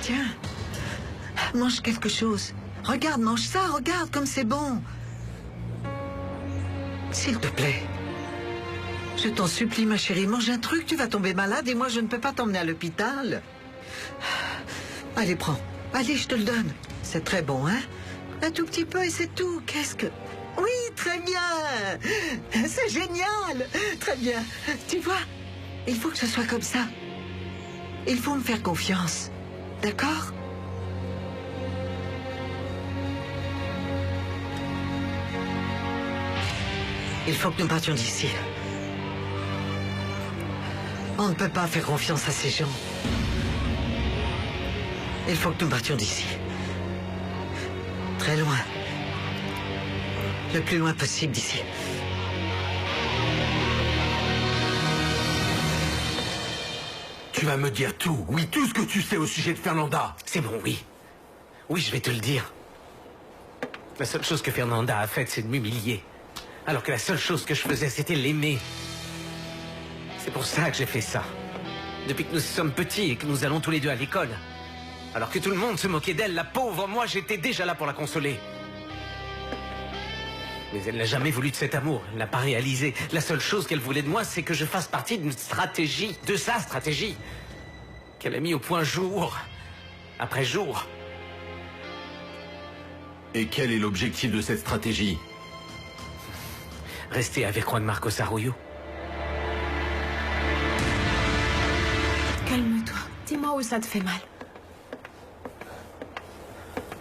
Tiens, mange quelque chose. Regarde, mange ça, regarde comme c'est bon. S'il te plaît. Je t'en supplie, ma chérie, mange un truc, tu vas tomber malade et moi je ne peux pas t'emmener à l'hôpital. Allez, prends. Allez, je te le donne. C'est très bon, hein? Un tout petit peu et c'est tout. Qu'est-ce que... Oui, très bien. C'est génial. Très bien. Tu vois, il faut que ce soit comme ça. Il faut me faire confiance. D'accord? Il faut que nous partions d'ici. On ne peut pas faire confiance à ces gens. Il faut que nous partions d'ici. Très loin. Le plus loin possible d'ici. Tu vas me dire tout, oui, tout ce que tu sais au sujet de Fernanda. C'est bon, oui. Oui, je vais te le dire. La seule chose que Fernanda a faite, c'est de m'humilier. Alors que la seule chose que je faisais, c'était l'aimer. C'est pour ça que j'ai fait ça. Depuis que nous sommes petits et que nous allons tous les deux à l'école. Alors que tout le monde se moquait d'elle, la pauvre, moi j'étais déjà là pour la consoler. Mais elle n'a jamais voulu de cet amour, elle n'a pas réalisé. La seule chose qu'elle voulait de moi, c'est que je fasse partie d'une stratégie, de sa stratégie, qu'elle a mis au point jour après jour. Et quel est l'objectif de cette stratégie? Rester avec Juan Marcos Arroyo. Calme-toi. Dis-moi où ça te fait mal.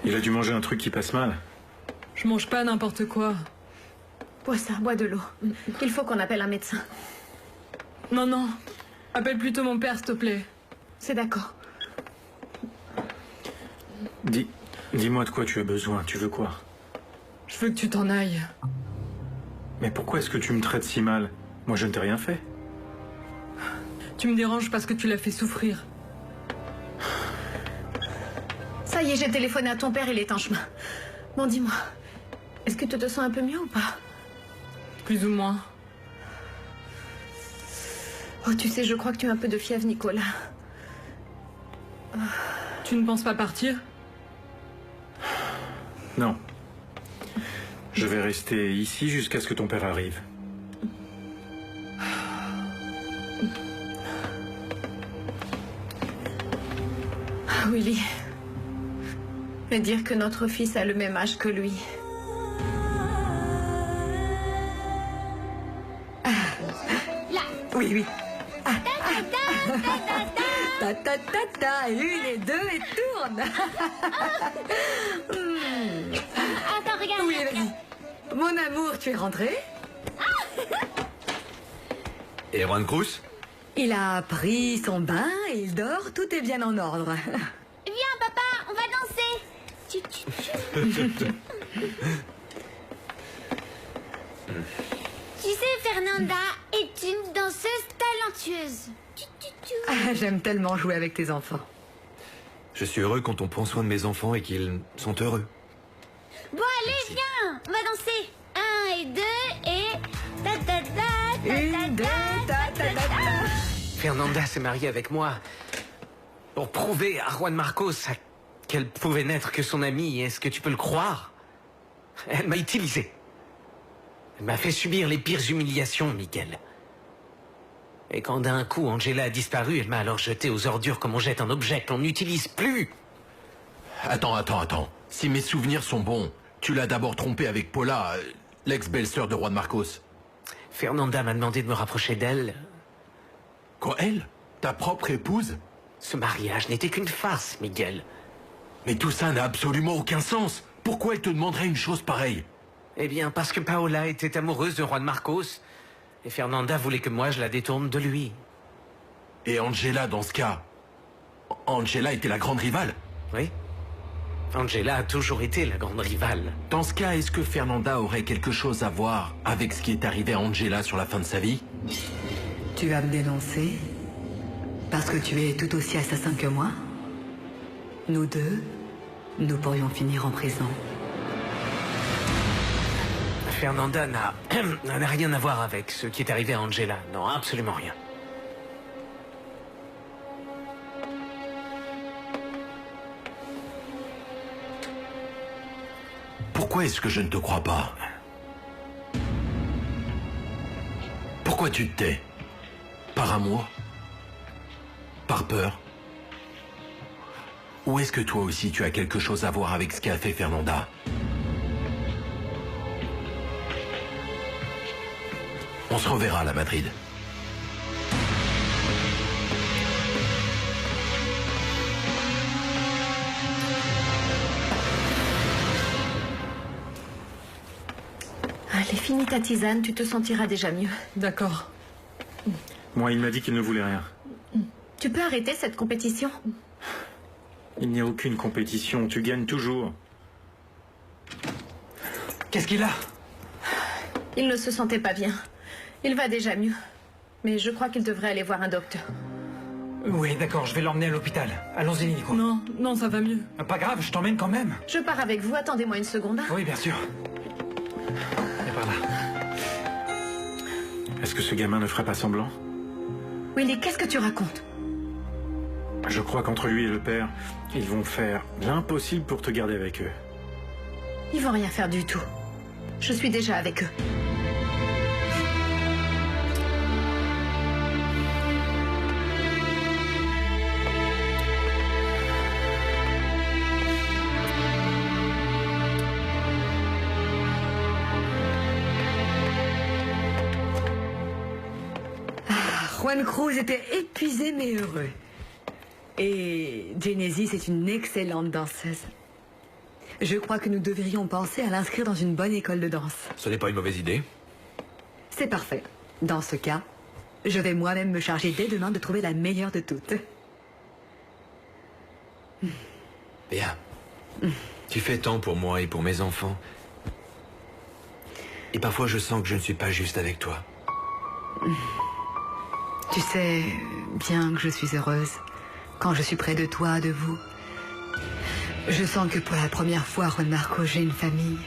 Il a dû manger un truc qui passe mal. Je mange pas n'importe quoi. Bois ça, bois de l'eau. Il faut qu'on appelle un médecin. Non, non. Appelle plutôt mon père, s'il te plaît. C'est d'accord. Dis-moi de quoi tu as besoin. Tu veux quoi? Je veux que tu t'en ailles. Mais pourquoi est-ce que tu me traites si mal? Moi, je ne t'ai rien fait. Tu me déranges parce que tu l'as fait souffrir. Ça y est, j'ai téléphoné à ton père, il est en chemin. Bon, dis-moi, est-ce que tu te sens un peu mieux ou pas? Plus ou moins. Oh, tu sais, je crois que tu as un peu de fièvre, Nicolas. Tu ne penses pas partir? Non. Je vais rester ici jusqu'à ce que ton père arrive. Ah, Willy. Et dire que notre fils a le même âge que lui. Oui, oui. Ta ta ta ta, une et deux et tourne. Attends, regarde. Oui, vas-y. Mon amour, tu es rentré? Et Juan Cruz? Il a pris son bain, il dort, tout est bien en ordre. Viens, papa, on va danser. Tu sais, Fernanda est une danseuse talentueuse. Ah, j'aime tellement jouer avec tes enfants. Je suis heureux quand on prend soin de mes enfants et qu'ils sont heureux. Bon, allez, viens, on va danser. 1 et 2 et... Ta ta ta, ta Une, deux, ta ta ta ta. Fernanda s'est mariée avec moi pour prouver à Juan Marcos qu'elle pouvait n'être que son amie. Est-ce que tu peux le croire? Elle m'a utilisé. Elle m'a fait subir les pires humiliations, Miguel. Et quand d'un coup Angela a disparu, elle m'a alors jeté aux ordures comme on jette un objet qu'on n'utilise plus. Attends. Si mes souvenirs sont bons, tu l'as d'abord trompée avec Paula, l'ex-belle-sœur de Juan Marcos. Fernanda m'a demandé de me rapprocher d'elle. Quoi, elle? Ta propre épouse? Ce mariage n'était qu'une farce, Miguel. Mais tout ça n'a absolument aucun sens. Pourquoi elle te demanderait une chose pareille? Eh bien, parce que Paola était amoureuse de Juan Marcos, et Fernanda voulait que moi je la détourne de lui. Et Angela, dans ce cas? Angela était la grande rivale? Oui. Angela a toujours été la grande rivale. Dans ce cas, est-ce que Fernanda aurait quelque chose à voir avec ce qui est arrivé à Angela sur la fin de sa vie? Tu vas me dénoncer? Parce que tu es tout aussi assassin que moi? Nous deux, nous pourrions finir en prison. Fernanda n'a rien à voir avec ce qui est arrivé à Angela. Non, absolument rien. Pourquoi est-ce que je ne te crois pas? Pourquoi tu te tais? Par amour? Par peur? Ou est-ce que toi aussi tu as quelque chose à voir avec ce qu'a fait Fernanda? On se reverra à la Madrid. Allez, finis ta tisane, tu te sentiras déjà mieux. D'accord. Moi, il m'a dit qu'il ne voulait rien. Tu peux arrêter cette compétition? Il n'y a aucune compétition, tu gagnes toujours. Qu'est-ce qu'il a? Il ne se sentait pas bien. Il va déjà mieux. Mais je crois qu'il devrait aller voir un docteur. Oui, d'accord, je vais l'emmener à l'hôpital. Allons-y, Nico. Non, non, ça va mieux. Pas grave, je t'emmène quand même. Je pars avec vous, attendez-moi une seconde. Hein. Oui, bien sûr. Et par là. Est-ce que ce gamin ne ferait pas semblant? Willy, qu'est-ce que tu racontes? Je crois qu'entre lui et le père, ils vont faire l'impossible pour te garder avec eux. Ils vont rien faire du tout. Je suis déjà avec eux. Juan Cruz était épuisé mais heureux. Et Genesis est une excellente danseuse. Je crois que nous devrions penser à l'inscrire dans une bonne école de danse. Ce n'est pas une mauvaise idée. C'est parfait. Dans ce cas, je vais moi-même me charger dès demain de trouver la meilleure de toutes. Bien. Tu fais tant pour moi et pour mes enfants. Et parfois je sens que je ne suis pas juste avec toi. Tu sais bien que je suis heureuse quand je suis près de toi, de vous. Je sens que pour la première fois, Juan Marcos, j'ai une famille.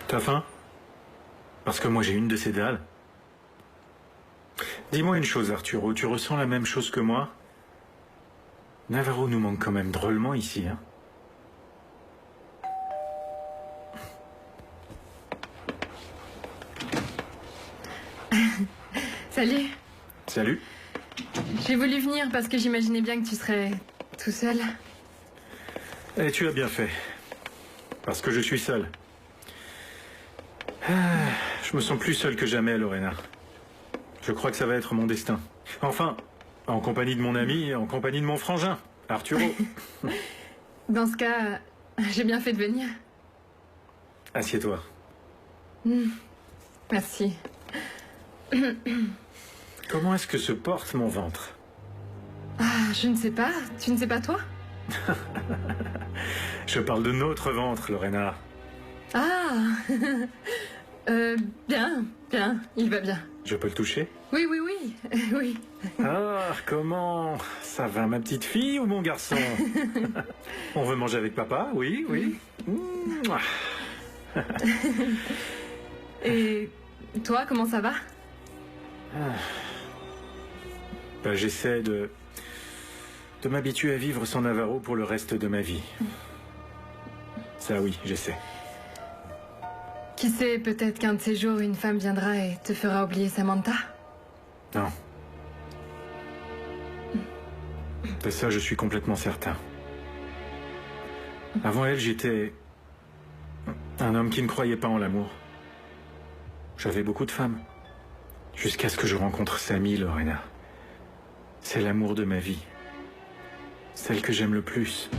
T'as faim? Parce que moi j'ai une de ces dalles. Dis-moi une chose, Arturo, tu ressens la même chose que moi? Navarro nous manque quand même drôlement ici, hein? Salut. Salut. J'ai voulu venir parce que j'imaginais bien que tu serais tout seul. Et tu as bien fait. Parce que je suis seul. Je me sens plus seul que jamais, Lorena. Je crois que ça va être mon destin. Enfin, en compagnie de mon ami et en compagnie de mon frangin, Arturo. Dans ce cas, j'ai bien fait de venir. Assieds-toi. Merci. Comment est-ce que se porte mon ventre? Ah, je ne sais pas. Tu ne sais pas toi? Je parle de notre ventre, Lorena. Ah. Bien, bien. Il va bien. Je peux le toucher? Oui, oui, oui. Oui. Ah, comment? Ça va, ma petite fille ou mon garçon? On veut manger avec papa? Oui, oui. Et toi, comment ça va? Ben, j'essaie de m'habituer à vivre sans Navarro pour le reste de ma vie. Ça oui, j'essaie. Qui sait, peut-être qu'un de ces jours, une femme viendra et te fera oublier Samantha? Non. De ça, je suis complètement certain. Avant elle, j'étais un homme qui ne croyait pas en l'amour. J'avais beaucoup de femmes. Jusqu'à ce que je rencontre Samy, Lorena. C'est l'amour de ma vie. Celle que j'aime le plus.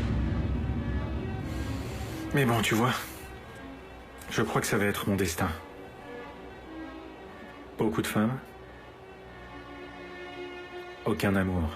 Mais bon, tu vois, je crois que ça va être mon destin. Beaucoup de femmes. Aucun amour.